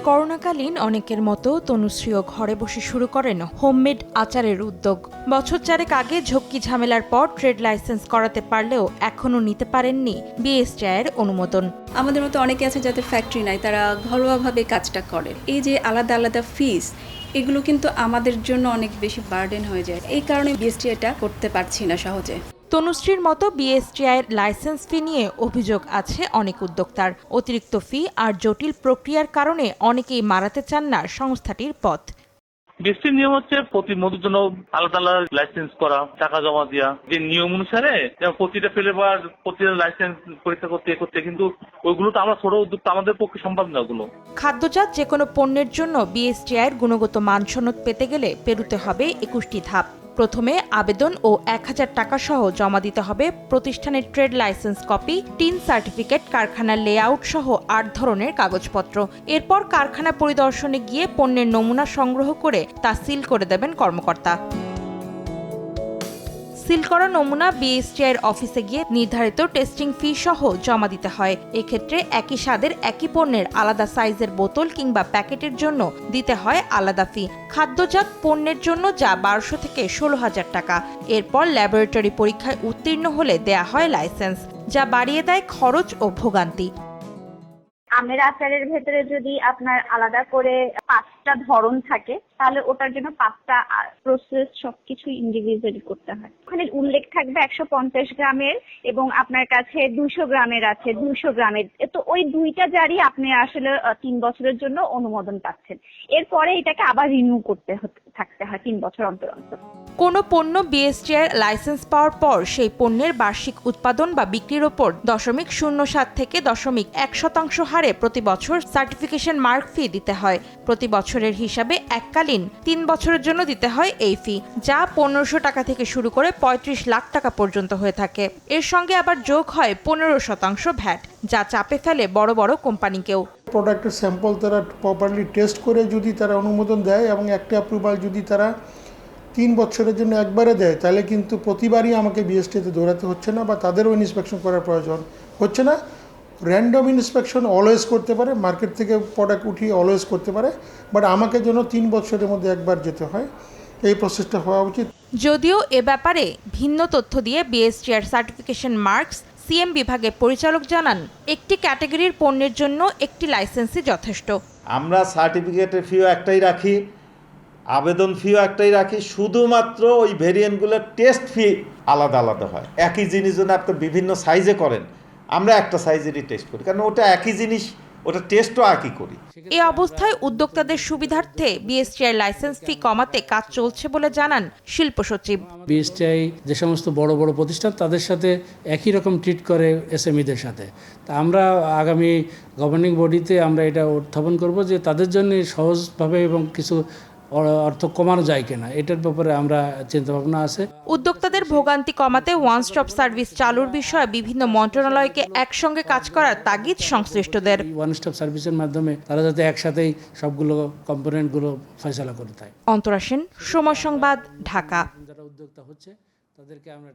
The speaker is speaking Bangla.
করোনাকালীন অনেকের মতো তনুশ্রীও ঘরে বসে শুরু করেন হোমমেড আচারের উদ্যোগ। বছর চারেক আগে ঝক্কি ঝামেলার পর ট্রেড লাইসেন্স করাতে পারলেও এখনও নিতে পারেননি বিএসটিআইয়ের অনুমোদন। আমাদের মতো অনেকে আছে যাদের ফ্যাক্টরি নাই, তারা ঘরোয়াভাবে কাজটা করে। এই যে আলাদা আলাদা ফিস, এগুলো কিন্তু আমাদের জন্য অনেক বেশি বার্ডেন হয়ে যায়। এই কারণে বিএসটিআইটা করতে পারছি না সহজে। তনুশ্রীর মতো বিএসটিআইয়ের লাইসেন্স ফি নিয়ে অভিযোগ আছে অনেক উদ্যোক্তার। অতিরিক্ত ফি আর জটিল প্রক্রিয়ার কারণে অনেকেই মারাতে চান না সংস্থাটির পথ। বিএসটির নিয়ম হচ্ছে প্রতি মধুর জন্য আলাদা আলাদা লাইসেন্স করা, টাকা জমা দেওয়া, যে নিয়ম অনুসারে প্রতিটা ফ্লেভার প্রতিটা লাইসেন্স পরীক্ষা করতে কিন্তু ওইগুলো তো আমরা ছোট উদ্যোক্তা, আমাদের পক্ষে সম্ভব না ওগুলো। খাদ্যজাত যে কোনো পণ্যের জন্য বিএসটিআইয়ের গুণগত মান সনদ পেতে গেলে পেরুতে হবে 21টি ধাপ। প্রথমে আবেদন ও 1000 টাকা সহ জমা দিতে হবে প্রতিষ্ঠানের trade licence copy, tin certificate, কারখানার লেআউট সহ 8 ধরনের কাগজপত্র। এরপর কারখানা পরিদর্শনে গিয়ে পণ্যের নমুনা সংগ্রহ করে তা সিল করে দেবেন কর্মকর্তা। সিল করা নমুনা বিএসটিআইয়ের অফিসে গিয়ে নির্ধারিত টেস্টিং ফি সহ জমা দিতে হয়। এক্ষেত্রে একই স্বাদের একই পণ্যের আলাদা সাইজের বোতল কিংবা প্যাকেটের জন্য দিতে হয় আলাদা ফি। খাদ্যজাত পণ্যের জন্য যা 1200 থেকে 16,000 টাকা। এরপর ল্যাবরেটরি পরীক্ষায় উত্তীর্ণ হলে দেয়া হয় লাইসেন্স, যা বাড়িয়ে দেয় খরচ ও ভোগান্তি। আমের আচারের ভেতরে যদি আপনার আলাদা করে 5টা ধরন থাকে, তাহলে ওটার জন্য 5টা প্রসেস সবকিছু ইন্ডিভিজুয়ালি করতে হয়। ওখানে উল্লেখ থাকবে 150 গ্রামের এবং আপনার কাছে 200 গ্রামের আছে, 200 গ্রামের। তো ওই দুইটা জারি আপনি আসলে 3 বছরের জন্য অনুমোদন পাচ্ছেন। এরপরে এটাকে আবার রিনিউ করতে থাকতে হয় 3 বছর অন্তর অন্তর। কোনো পণ্য বিএসটিআইয়ের লাইসেন্স পাওয়ার পর সেই পণ্যের বার্ষিক উৎপাদন বা বিক্রির ওপর 0.07 থেকে 0.1% হারে প্রতি বছর সার্টিফিকেশন মার্ক ফি দিতে হয়। প্রতি বছরের হিসাবে এককালীন 3 বছরের জন্য দিতে হয় এই ফি, যা 1500 টাকা থেকে শুরু করে 35 লাখ টাকা পর্যন্ত হয়ে থাকে। এর সঙ্গে আবার যোগ হয় 15% ভ্যাট, যা চাপে ফেলে বড় বড় কোম্পানিকেও। প্রোডাক্টের স্যাম্পল তারা প্রপারলি টেস্ট করে যদি তারা অনুমোদন দেয় এবং একটা অ্যাপ্রুভাল যদি তারা 3 বছরের জন্য একবারে দেয়, তাহলে কিন্তু প্রতিবারই আমাকে বিএসটিতে দৌড়াতে হচ্ছে না বা তাদেরও ইন্সপেকশন করার প্রয়োজন হচ্ছে না। র্যান্ডম ইন্সপেকশন অলওয়েজ করতে পারে, মার্কেট থেকে প্রোডাক্ট উঠিয়ে অলওয়েজ করতে পারে, বাট আমাকে যেন 3 বছরের মধ্যে একবার যেতে হয়, এই প্রসেসটা হওয়া উচিত। যদিও এ ব্যাপারে ভিন্ন তথ্য দিয়ে বিএসটিআর সার্টিফিকেশন মার্কস সিএম বিভাগের পরিচালক জানান, একটি ক্যাটাগরির পণ্যের জন্য একটি লাইসেন্সই যথেষ্ট। আমরা সার্টিফিকেটের ফিও একটাই রাখি, আবেদন ফিও একটাই রাখি, শুধুমাত্র ওই ভেরিয়েন্টগুলোর টেস্ট ফি আলাদা আলাদা হয়। একই জিনিস যদি আপনি বিভিন্ন সাইজে করেন, আমরা একটা সাইজেরই টেস্ট করি, কারণ ওটা একই জিনিস, ওটা টেস্টও একই করি। এই অবস্থায় উদ্যোক্তাদের সুবিধার্থে বিএসটিআই লাইসেন্স ফি কমাতে কাজ চলছে বলে জানান শিল্প সচিব। বিএসটিআই যে সমস্ত বড় বড় প্রতিষ্ঠান তাদের সাথে একই রকম ট্রিট করে এসএমইদের সাথে। তা আমরা আগামী গভর্নিং বডিতে আমরা এটা উত্থাপন করব যে তাদের জন্য সহজভাবে এবং কিছু অর্থ কমানো যায় কিনা, এটার ব্যাপারে আমরা চিন্তাভাবনা আছে। উদ্যোক্তাদের ভোগান্তি কমাতে ওয়ান স্টপ সার্ভিস চালুর বিষয়ে বিভিন্ন মন্ত্রণালয়কে একসঙ্গে কাজ করার তাগিদ সংশ্লিষ্টদের। ওয়ান স্টপ সার্ভিসের মাধ্যমে তারা যাতে একসাথেই সবগুলো কম্পোনেন্টগুলো ফয়সালা করে দেয়। অন্তরা সেন, সময় সংবাদ, ঢাকা। যারা উদ্যোক্তা হচ্ছে তাদেরকে আমরা